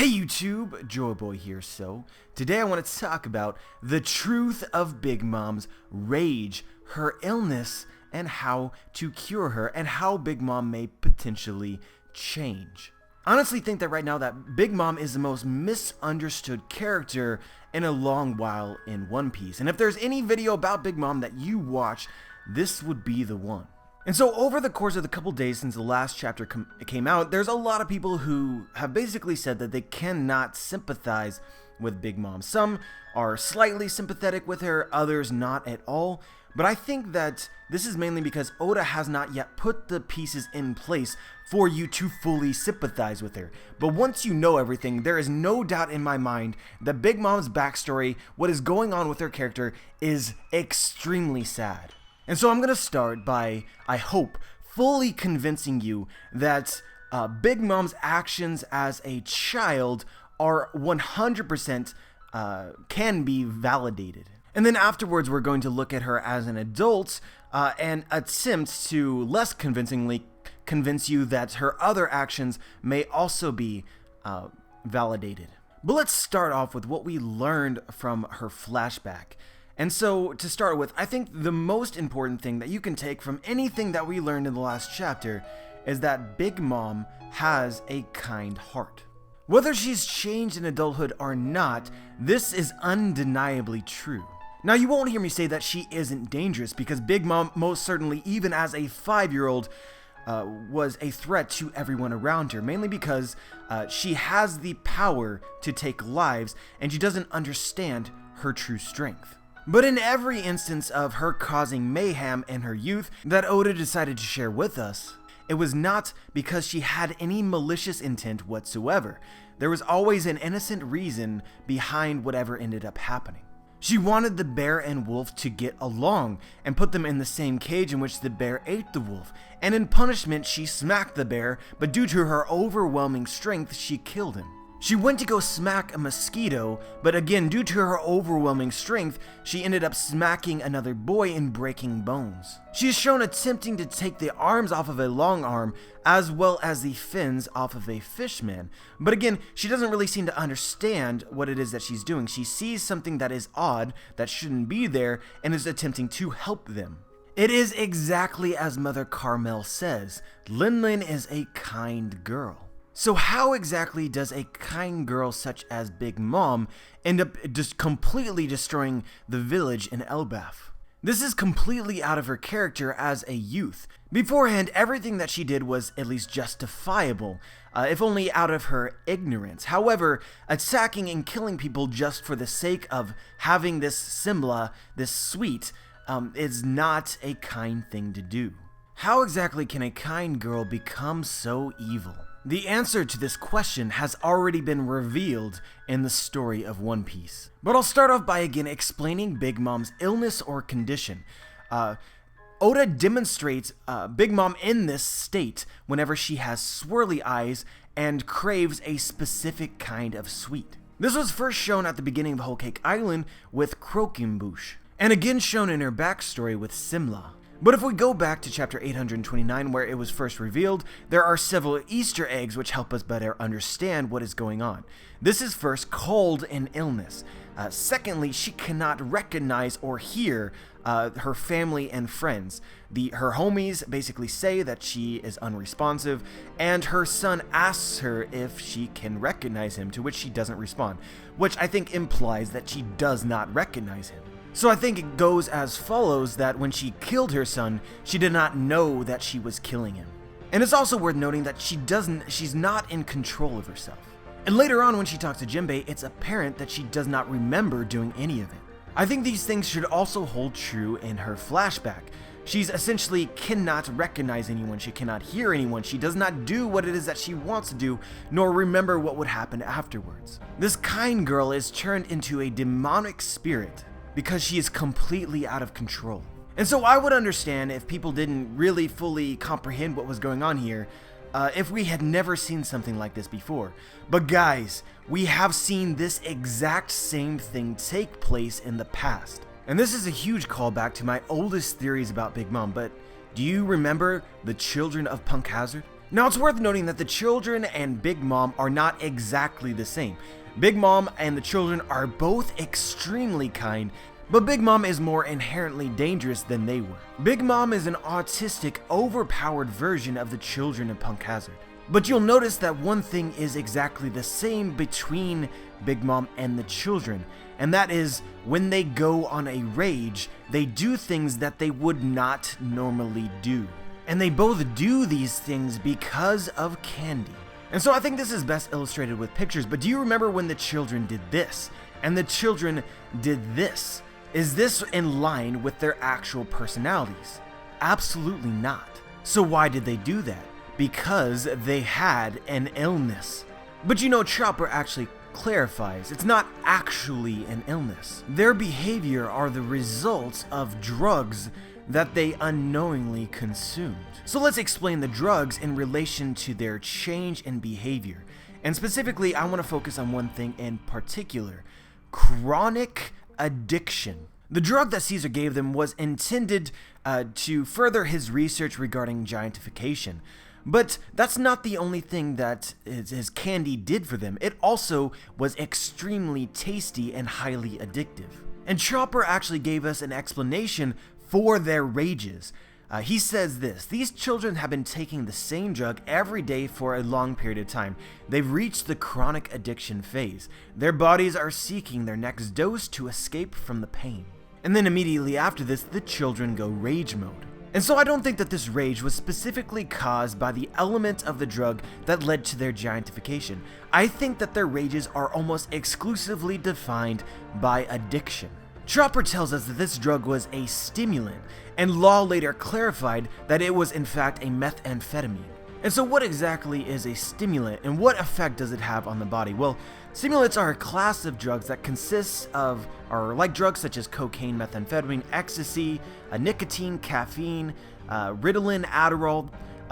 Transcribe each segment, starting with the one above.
Hey YouTube, Joyboy here. So, today I want to talk about the truth of Big Mom's rage, her illness, and how to cure her, and how Big Mom may potentially change. I honestly think that right now that Big Mom is the most misunderstood character in a long while in One Piece. And if there's any video about Big Mom that you watch, this would be the one. And so over the course of the couple days since the last chapter came out, there's a lot of people who have basically said that they cannot sympathize with Big Mom. Some are slightly sympathetic with her, others not at all. But I think that this is mainly because Oda has not yet put the pieces in place for you to fully sympathize with her. But once you know everything, there is no doubt in my mind that Big Mom's backstory, what is going on with her character, is extremely sad. And so I'm going to start by, I hope, fully convincing you that Big Mom's actions as a child are 100% can be validated. And then afterwards we're going to look at her as an adult and attempt to less convincingly convince you that her other actions may also be validated. But let's start off with what we learned from her flashback. And so, to start with, I think the most important thing that you can take from anything that we learned in the last chapter is that Big Mom has a kind heart. Whether she's changed in adulthood or not, this is undeniably true. Now, you won't hear me say that she isn't dangerous, because Big Mom, most certainly, even as a 5-year-old, was a threat to everyone around her, mainly because she has the power to take lives, and she doesn't understand her true strength. But in every instance of her causing mayhem in her youth that Oda decided to share with us, it was not because she had any malicious intent whatsoever. There was always an innocent reason behind whatever ended up happening. She wanted the bear and wolf to get along and put them in the same cage in which the bear ate the wolf, and in punishment she smacked the bear, but due to her overwhelming strength she killed him. She went to go smack a mosquito, but again, due to her overwhelming strength, she ended up smacking another boy and breaking bones. She is shown attempting to take the arms off of a long arm, as well as the fins off of a fishman. But again, she doesn't really seem to understand what it is that she's doing. She sees something that is odd, that shouldn't be there, and is attempting to help them. It is exactly as Mother Carmel says, Lin Lin is a kind girl. So how exactly does a kind girl such as Big Mom end up just completely destroying the village in Elbaf? This is completely out of her character as a youth. Beforehand, everything that she did was at least justifiable, if only out of her ignorance. However, attacking and killing people just for the sake of having this Simla, this sweet, is not a kind thing to do. How exactly can a kind girl become so evil? The answer to this question has already been revealed in the story of One Piece. But I'll start off by again explaining Big Mom's illness or condition. Oda demonstrates Big Mom in this state whenever she has swirly eyes and craves a specific kind of sweet. This was first shown at the beginning of Whole Cake Island with Croquembouche, and again shown in her backstory with Simla. But if we go back to chapter 829 where it was first revealed, there are several Easter eggs which help us better understand what is going on. This is first cold and illness. Secondly, she cannot recognize or hear her family and friends. Her homies basically say that she is unresponsive, and her son asks her if she can recognize him, to which she doesn't respond, which I think implies that she does not recognize him. So I think it goes as follows that when she killed her son, she did not know that she was killing him. And it's also worth noting that she's not in control of herself. And later on when she talks to Jinbei, it's apparent that she does not remember doing any of it. I think these things should also hold true in her flashback. She's essentially cannot recognize anyone, she cannot hear anyone, she does not do what it is that she wants to do, nor remember what would happen afterwards. This kind girl is turned into a demonic spirit because she is completely out of control. And so I would understand if people didn't really fully comprehend what was going on here, if we had never seen something like this before. But guys, we have seen this exact same thing take place in the past. And this is a huge callback to my oldest theories about Big Mom, but do you remember the children of Punk Hazard? Now it's worth noting that the children and Big Mom are not exactly the same. Big Mom and the children are both extremely kind, but Big Mom is more inherently dangerous than they were. Big Mom is an autistic, overpowered version of the children in Punk Hazard. But you'll notice that one thing is exactly the same between Big Mom and the children, and that is when they go on a rage, they do things that they would not normally do. And they both do these things because of candy. And so I think this is best illustrated with pictures, but do you remember when the children did this, and the children did this? Is this in line with their actual personalities? Absolutely not. So why did they do that? Because they had an illness. But you know, Chopper actually clarifies, it's not actually an illness. Their behavior are the results of drugs that they unknowingly consumed. So let's explain the drugs in relation to their change in behavior. And specifically, I want to focus on one thing in particular: chronic addiction. The drug that Caesar gave them was intended to further his research regarding giantification. But that's not the only thing that his candy did for them. It also was extremely tasty and highly addictive. And Chopper actually gave us an explanation for their rages. He says this: these children have been taking the same drug every day for a long period of time. They've reached the chronic addiction phase. Their bodies are seeking their next dose to escape from the pain. And then immediately after this, the children go rage mode. And so I don't think that this rage was specifically caused by the element of the drug that led to their giantification. I think that their rages are almost exclusively defined by addiction. Chopper tells us that this drug was a stimulant, and Law later clarified that it was in fact a methamphetamine. And so what exactly is a stimulant, and what effect does it have on the body? Well, stimulants are a class of drugs that consists of, or like drugs such as cocaine, methamphetamine, ecstasy, nicotine, caffeine, Ritalin, Adderall.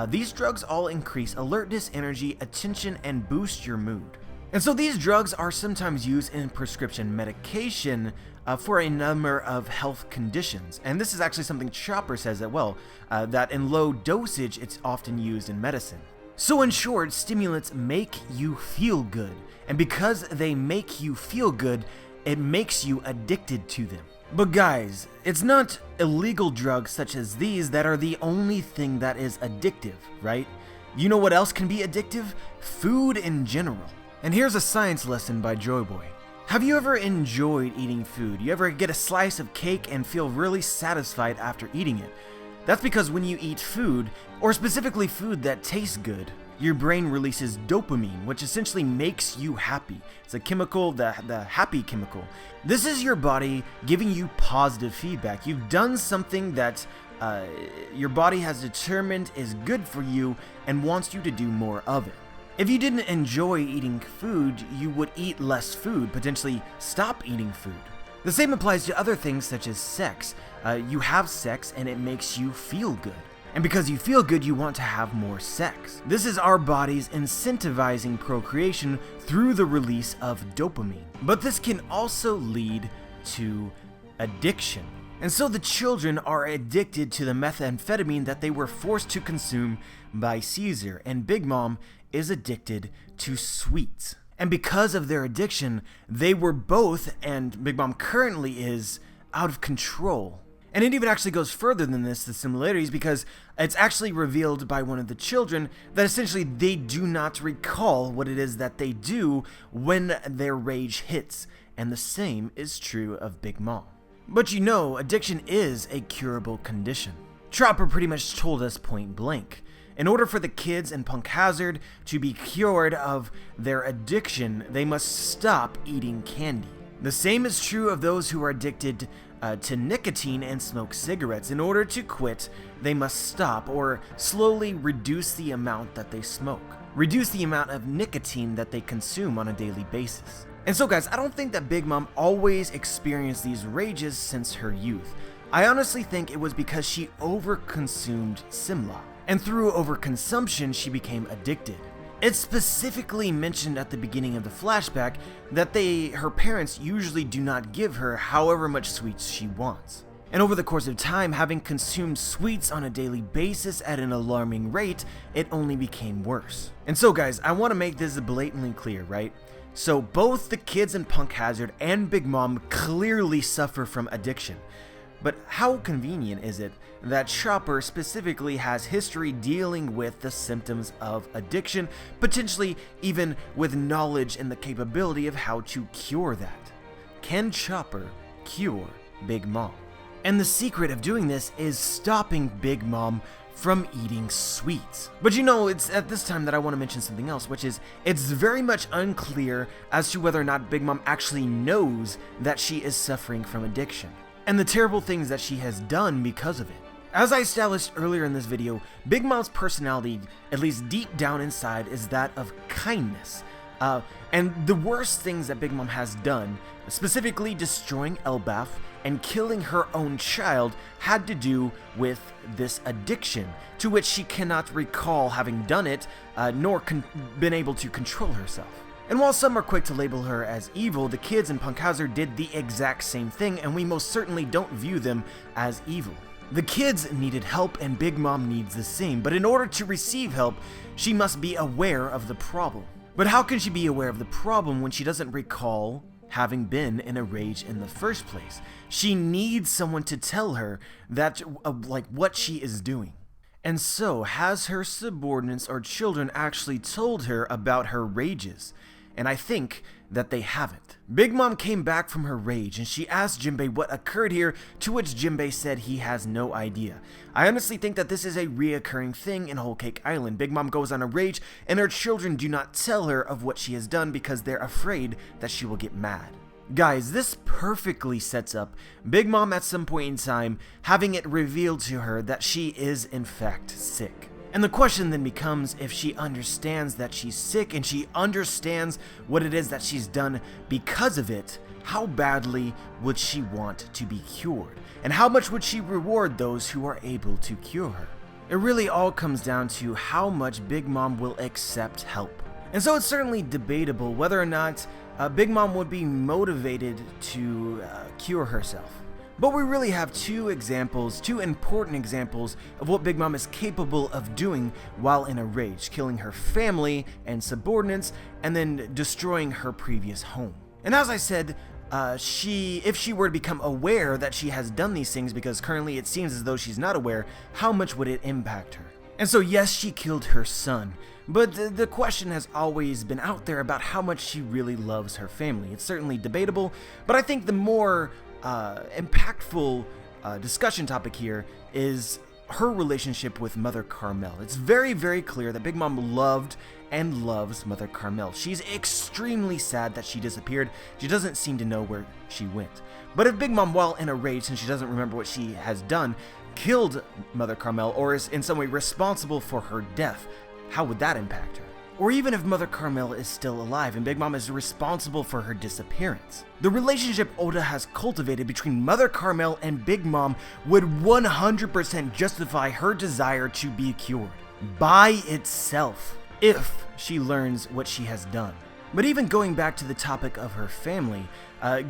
These drugs all increase alertness, energy, attention, and boost your mood. And so these drugs are sometimes used in prescription medication for a number of health conditions. And this is actually something Chopper says as well, that in low dosage it's often used in medicine. So in short, stimulants make you feel good. And because they make you feel good, it makes you addicted to them. But guys, it's not illegal drugs such as these that are the only thing that is addictive, right? You know what else can be addictive? Food in general. And here's a science lesson by Joyboy. Have you ever enjoyed eating food? You ever get a slice of cake and feel really satisfied after eating it? That's because when you eat food, or specifically food that tastes good, your brain releases dopamine, which essentially makes you happy. It's a chemical, the happy chemical. This is your body giving you positive feedback. You've done something that your body has determined is good for you and wants you to do more of it. If you didn't enjoy eating food, you would eat less food, potentially stop eating food. The same applies to other things such as sex. You have sex and it makes you feel good. And because you feel good, you want to have more sex. This is our bodies incentivizing procreation through the release of dopamine. But this can also lead to addiction. And so the children are addicted to the methamphetamine that they were forced to consume by Caesar, and Big Mom is addicted to sweets. And because of their addiction, they were both, and Big Mom currently is, out of control. And it even actually goes further than this, the similarities, because it's actually revealed by one of the children that essentially they do not recall what it is that they do when their rage hits. And the same is true of Big Mom. But you know, addiction is a curable condition. Chopper pretty much told us point blank. In order for the kids in Punk Hazard to be cured of their addiction, they must stop eating candy. The same is true of those who are addicted to nicotine and smoke cigarettes. In order to quit, they must stop or slowly reduce the amount that they smoke. Reduce the amount of nicotine that they consume on a daily basis. And so guys, I don't think that Big Mom always experienced these rages since her youth. I honestly think it was because she overconsumed Simla. And through overconsumption, she became addicted. It's specifically mentioned at the beginning of the flashback that her parents usually do not give her however much sweets she wants. And over the course of time, having consumed sweets on a daily basis at an alarming rate, it only became worse. And so guys, I want to make this blatantly clear, right? So both the kids in Punk Hazard and Big Mom clearly suffer from addiction. But how convenient is it that Chopper specifically has history dealing with the symptoms of addiction, potentially even with knowledge and the capability of how to cure that? Can Chopper cure Big Mom? And the secret of doing this is stopping Big Mom from eating sweets. But you know, it's at this time that I want to mention something else, which is it's very much unclear as to whether or not Big Mom actually knows that she is suffering from addiction, and the terrible things that she has done because of it. As I established earlier in this video, Big Mom's personality, at least deep down inside, is that of kindness. And the worst things that Big Mom has done, specifically destroying Elbaf and killing her own child, had to do with this addiction, to which she cannot recall having done it, nor been able to control herself. And while some are quick to label her as evil, the kids in Punk Hazard did the exact same thing, and we most certainly don't view them as evil. The kids needed help, and Big Mom needs the same, but in order to receive help, she must be aware of the problem. But how can she be aware of the problem when she doesn't recall having been in a rage in the first place? She needs someone to tell her that, what she is doing. And so, has her subordinates or children actually told her about her rages? And I think that they haven't. Big Mom came back from her rage and she asked Jinbei what occurred here, to which Jinbei said he has no idea. I honestly think that this is a reoccurring thing in Whole Cake Island. Big Mom goes on a rage and her children do not tell her of what she has done because they're afraid that she will get mad. Guys, this perfectly sets up Big Mom at some point in time having it revealed to her that she is in fact sick. And the question then becomes, if she understands that she's sick and she understands what it is that she's done because of it, how badly would she want to be cured? And how much would she reward those who are able to cure her? It really all comes down to how much Big Mom will accept help. And so it's certainly debatable whether or not Big Mom would be motivated to cure herself. But we really have two important examples of what Big Mom is capable of doing while in a rage, killing her family and subordinates, and then destroying her previous home. And as I said, if she were to become aware that she has done these things, because currently it seems as though she's not aware, how much would it impact her? And so yes, she killed her son, but the question has always been out there about how much she really loves her family. It's certainly debatable, but I think the more impactful discussion topic here is her relationship with Mother Carmel. It's very, very clear that Big Mom loved and loves Mother Carmel. She's extremely sad that she disappeared. She doesn't seem to know where she went. But if Big Mom, while in a rage, since she doesn't remember what she has done, killed Mother Carmel or is in some way responsible for her death, how would that impact her? Or even if Mother Carmel is still alive and Big Mom is responsible for her disappearance. The relationship Oda has cultivated between Mother Carmel and Big Mom would 100% justify her desire to be cured by itself if she learns what she has done. But even going back to the topic of her family,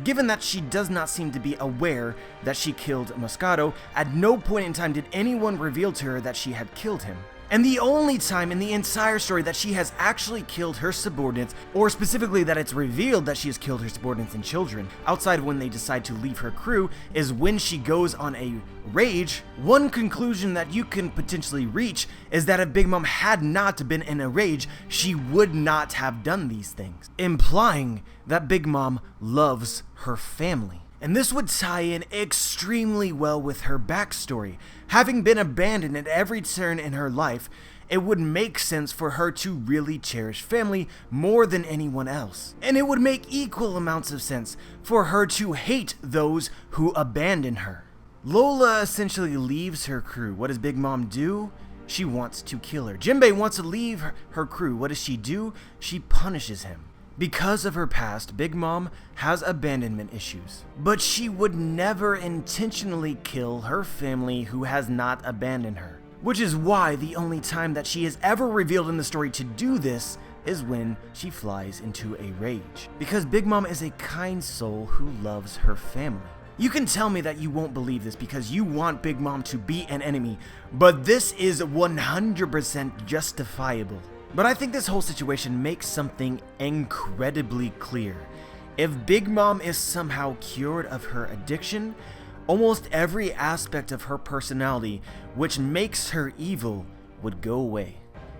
given that she does not seem to be aware that she killed Moscato, at no point in time did anyone reveal to her that she had killed him. And the only time in the entire story that she has actually killed her subordinates, or specifically that it's revealed that she has killed her subordinates and children, outside of when they decide to leave her crew, is when she goes on a rage. One conclusion that you can potentially reach is that if Big Mom had not been in a rage, she would not have done these things, implying that Big Mom loves her family. And this would tie in extremely well with her backstory. Having been abandoned at every turn in her life, it would make sense for her to really cherish family more than anyone else. And it would make equal amounts of sense for her to hate those who abandon her. Lola essentially leaves her crew. What does Big Mom do? She wants to kill her. Jinbei wants to leave her crew. What does she do? She punishes him. Because of her past, Big Mom has abandonment issues, but she would never intentionally kill her family who has not abandoned her. Which is why the only time that she is ever revealed in the story to do this is when she flies into a rage. Because Big Mom is a kind soul who loves her family. You can tell me that you won't believe this because you want Big Mom to be an enemy, but this is 100% justifiable. But I think this whole situation makes something incredibly clear. If Big Mom is somehow cured of her addiction, almost every aspect of her personality, which makes her evil, would go away.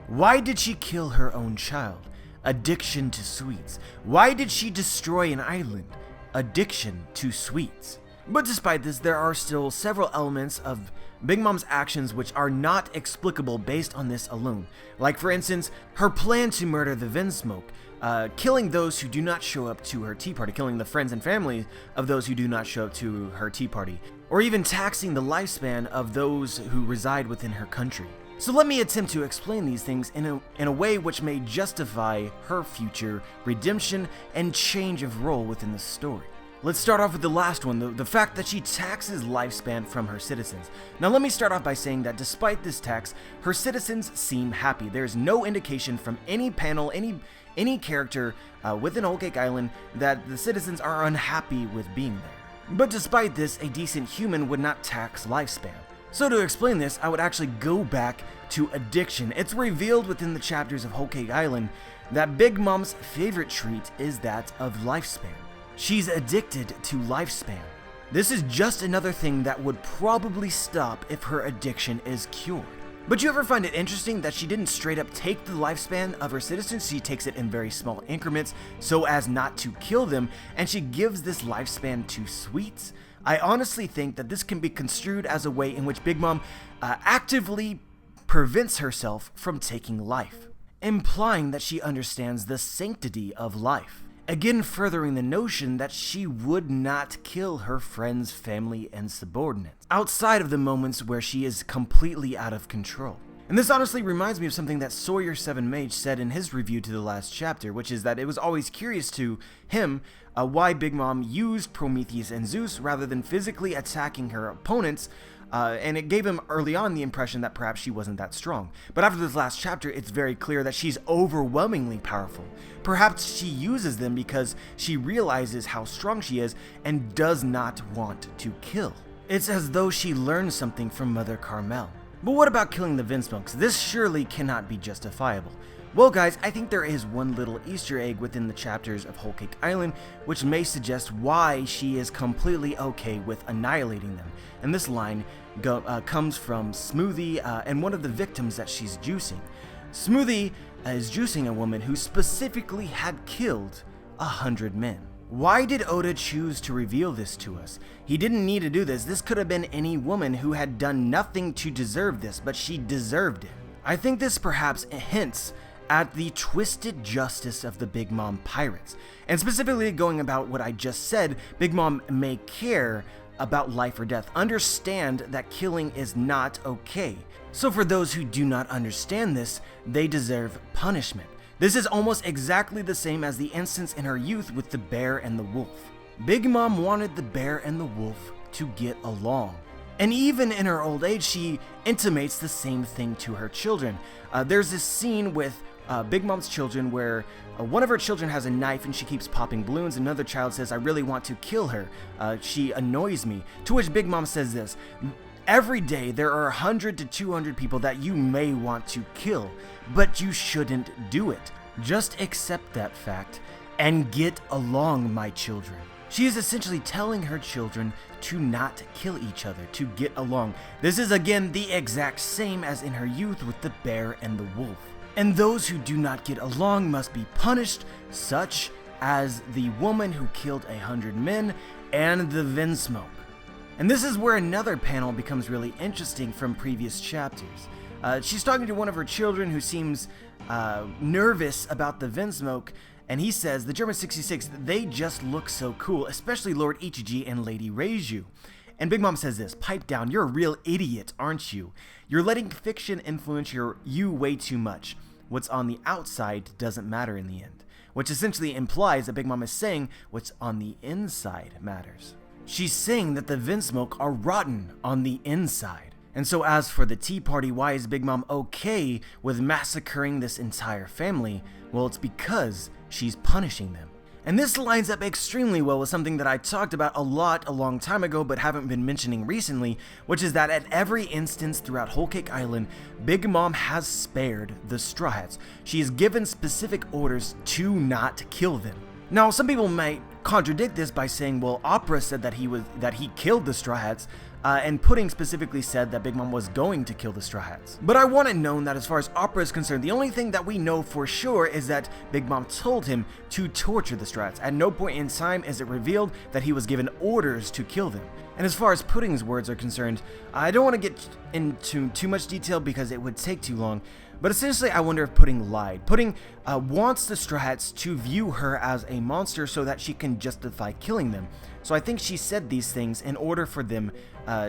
Why did she kill her own child? Addiction to sweets. Why did she destroy an island? Addiction to sweets. But despite this, there are still several elements of Big Mom's actions which are not explicable based on this alone. Like for instance, her plan to murder the Vinsmoke, killing those who do not show up to her tea party, killing the friends and family of those who do not show up to her tea party, or even taxing the lifespan of those who reside within her country. So let me attempt to explain these things in a way which may justify her future redemption and change of role within the story. Let's start off with the last one, the fact that she taxes lifespan from her citizens. Now let me start off by saying that despite this tax, her citizens seem happy. There's no indication from any panel, any character within Whole Cake Island that the citizens are unhappy with being there. But despite this, a decent human would not tax lifespan. So to explain this, I would actually go back to addiction. It's revealed within the chapters of Whole Cake Island that Big Mom's favorite treat is that of lifespan. She's addicted to lifespan. This is just another thing that would probably stop if her addiction is cured. But you ever find it interesting that she didn't straight up take the lifespan of her citizens? She takes it in very small increments so as not to kill them, and she gives this lifespan to sweets. I honestly think that this can be construed as a way in which Big Mom actively prevents herself from taking life, implying that she understands the sanctity of life. Again, furthering the notion that she would not kill her friends, family, and subordinates, outside of the moments where she is completely out of control. And this honestly reminds me of something that Sawyer7Mage said in his review to the last chapter, which is that it was always curious to him why Big Mom used Prometheus and Zeus rather than physically attacking her opponents, and it gave him early on the impression that perhaps she wasn't that strong. But after this last chapter, it's very clear that she's overwhelmingly powerful. Perhaps she uses them because she realizes how strong she is and does not want to kill. It's as though she learned something from Mother Carmel. But what about killing the Vinsmokes? This surely cannot be justifiable. Well guys, I think there is one little Easter egg within the chapters of Whole Cake Island which may suggest why she is completely okay with annihilating them. And this line comes from Smoothie and one of the victims that she's juicing. Smoothie is juicing a woman who specifically had killed 100 men. Why did Oda choose to reveal this to us? He didn't need to do this. This could have been any woman who had done nothing to deserve this, but she deserved it. I think this perhaps hints at the twisted justice of the Big Mom pirates. And specifically going about what I just said, Big Mom may care about life or death, understand that killing is not okay. So for those who do not understand this, they deserve punishment. This is almost exactly the same as the instance in her youth with the bear and the wolf. Big Mom wanted the bear and the wolf to get along. And even in her old age, she intimates the same thing to her children. There's this scene with Big Mom's children where one of her children has a knife and she keeps popping balloons. Another child says, "I really want to kill her. She annoys me." To which Big Mom says this: "Every day there are 100 to 200 people that you may want to kill, but you shouldn't do it. Just accept that fact and get along, my children." She is essentially telling her children to not kill each other, to get along. This is again the exact same as in her youth with the bear and the wolf. And those who do not get along must be punished, such as the woman who killed 100 men and the Vinsmoke. And this is where another panel becomes really interesting from previous chapters. She's talking to one of her children who seems nervous about the Vinsmoke, and he says, "The German 66, they just look so cool, especially Lord Ichiji and Lady Reiju." And Big Mom says this: "Pipe down, you're a real idiot, aren't you? You're letting fiction influence you way too much. What's on the outside doesn't matter in the end." Which essentially implies that Big Mom is saying what's on the inside matters. She's saying that the Vinsmoke are rotten on the inside. And so as for the tea party, why is Big Mom okay with massacring this entire family? Well, it's because she's punishing them. And this lines up extremely well with something that I talked about a lot a long time ago but haven't been mentioning recently, which is that at every instance throughout Whole Cake Island, Big Mom has spared the Straw Hats. She has given specific orders to not kill them. Now, some people might contradict this by saying, well, Opera said that he killed the Straw Hats, and Pudding specifically said that Big Mom was going to kill the Straw Hats. But I want it known that as far as Opera is concerned, the only thing that we know for sure is that Big Mom told him to torture the Straw Hats. At no point in time is it revealed that he was given orders to kill them. And as far as Pudding's words are concerned, I don't want to get into too much detail because it would take too long, but essentially I wonder if Pudding lied. Pudding wants the Straw Hats to view her as a monster so that she can justify killing them. So I think she said these things in order for them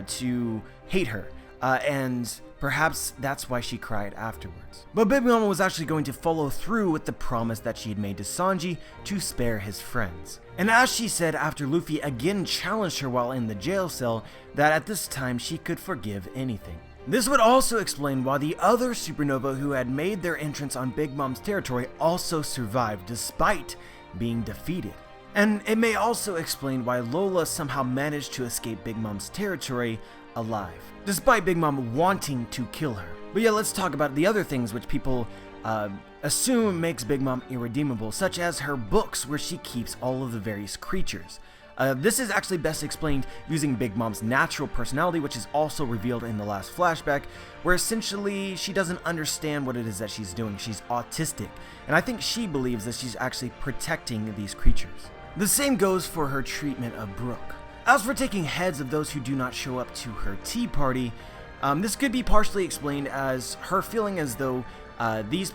to hate her, and perhaps that's why she cried afterwards. But Big Mom was actually going to follow through with the promise that she had made to Sanji to spare his friends. And as she said after Luffy again challenged her while in the jail cell, that at this time she could forgive anything. This would also explain why the other supernova who had made their entrance on Big Mom's territory also survived despite being defeated. And it may also explain why Lola somehow managed to escape Big Mom's territory alive, despite Big Mom wanting to kill her. But yeah, let's talk about the other things which people assume makes Big Mom irredeemable, such as her books where she keeps all of the various creatures. This is actually best explained using Big Mom's natural personality, which is also revealed in the last flashback, where essentially she doesn't understand what it is that she's doing. She's autistic, and I think she believes that she's actually protecting these creatures. The same goes for her treatment of Brook. As for taking heads of those who do not show up to her tea party, this could be partially explained as her feeling as though these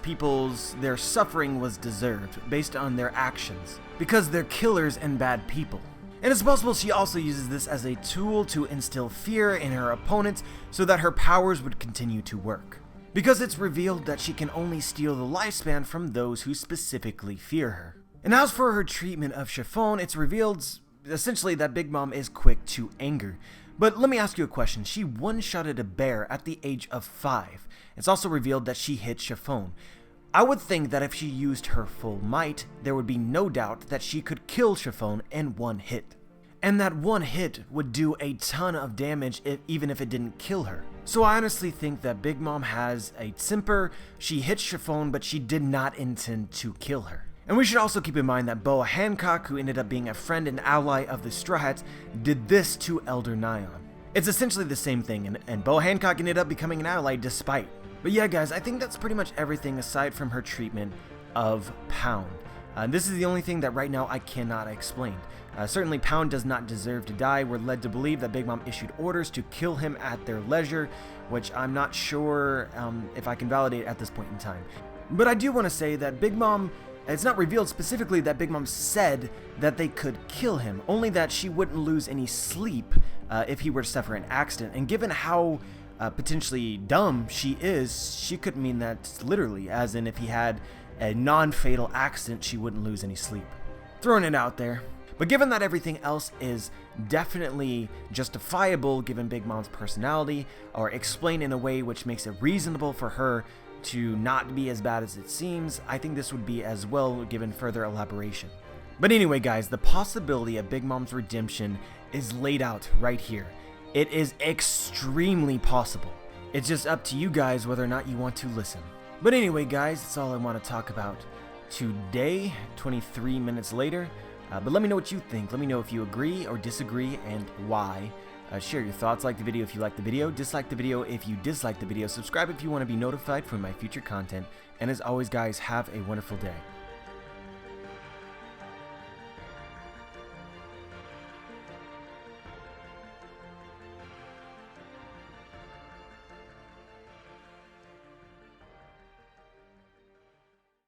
their suffering was deserved based on their actions, because they're killers and bad people. And it's possible she also uses this as a tool to instill fear in her opponents so that her powers would continue to work. Because it's revealed that she can only steal the lifespan from those who specifically fear her. And as for her treatment of Chiffon, it's revealed essentially that Big Mom is quick to anger. But let me ask you a question. She one-shotted a bear at the age of 5. It's also revealed that she hit Chiffon. I would think that if she used her full might, there would be no doubt that she could kill Chiffon in one hit. And that one hit would do a ton of damage even if it didn't kill her. So I honestly think that Big Mom has a temper. She hit Chiffon, but she did not intend to kill her. And we should also keep in mind that Boa Hancock, who ended up being a friend and ally of the Straw Hats, did this to Elder Nyan. It's essentially the same thing, and Boa Hancock ended up becoming an ally despite. But yeah guys, I think that's pretty much everything aside from her treatment of Pound. This is the only thing that right now I cannot explain. Certainly Pound does not deserve to die. We're led to believe that Big Mom issued orders to kill him at their leisure, which I'm not sure if I can validate at this point in time. But I do want to say that Big Mom, it's not revealed specifically that Big Mom said that they could kill him, only that she wouldn't lose any sleep if he were to suffer an accident. And given how potentially dumb she is, she could mean that literally, as in if he had a non-fatal accident, she wouldn't lose any sleep. Throwing it out there. But given that everything else is definitely justifiable given Big Mom's personality, or explained in a way which makes it reasonable for her to not be as bad as it seems, I think this would be as well given further elaboration. But anyway guys, the possibility of Big Mom's redemption is laid out right here. It is extremely possible. It's just up to you guys whether or not you want to listen. But anyway guys, that's all I want to talk about today, 23 minutes later. But let me know what you think. Let me know if you agree or disagree and why. Share your thoughts, like the video if you like the video, dislike the video if you dislike the video, subscribe if you want to be notified for my future content, and as always guys, have a wonderful day.